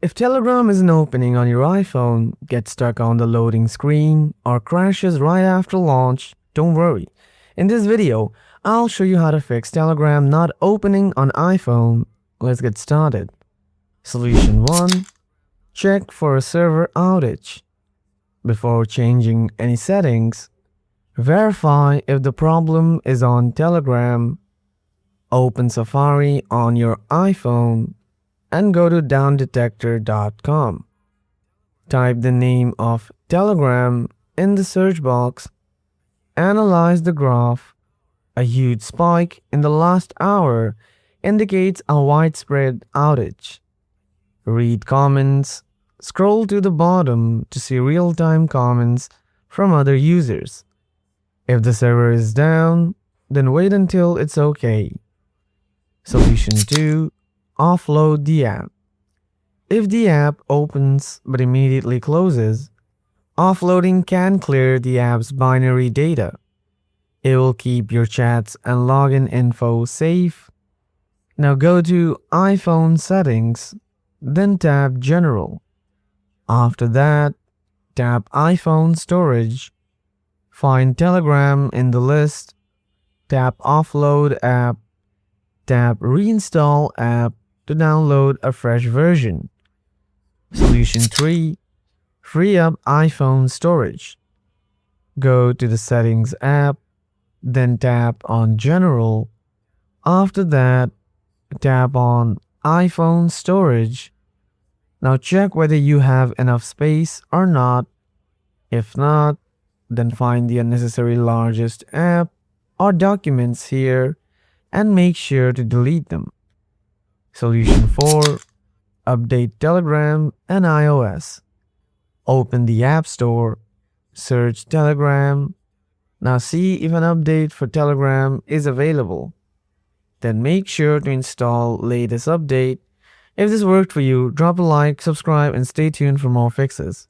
If Telegram isn't opening on your iPhone, gets stuck on the loading screen, or crashes right after launch, don't worry. In this video, I'll show you how to fix Telegram not opening on iPhone. Let's get started. Solution 1. Check for a server outage. Before changing any settings, verify if the problem is on Telegram. Open Safari on your iPhone and go to downdetector.com. Type the name of Telegram in the search box. Analyze the graph. A huge spike in the last hour indicates a widespread outage. Read comments. Scroll to the bottom to see real-time comments from other users. If the server is down, then wait until it's okay. Solution 2. Offload the app. If the app opens but immediately closes, offloading can clear the app's binary data. It will keep your chats and login info safe. Now go to iPhone settings, then tap General. After that, tap iPhone storage. Find Telegram in the list. Tap Offload app. Tap Reinstall app to download a fresh version. Solution 3. Free up iPhone storage. Go to the Settings app, then tap on General. After that, tap on iPhone storage. Now check whether you have enough space or not. If not, then find the unnecessary largest app or documents here and make sure to delete them. Solution 4. Update Telegram and iOS. Open the App Store. Search Telegram. Now see if an update for Telegram is available. Then make sure to install latest update. If this worked for you, drop a like, subscribe, and stay tuned for more fixes.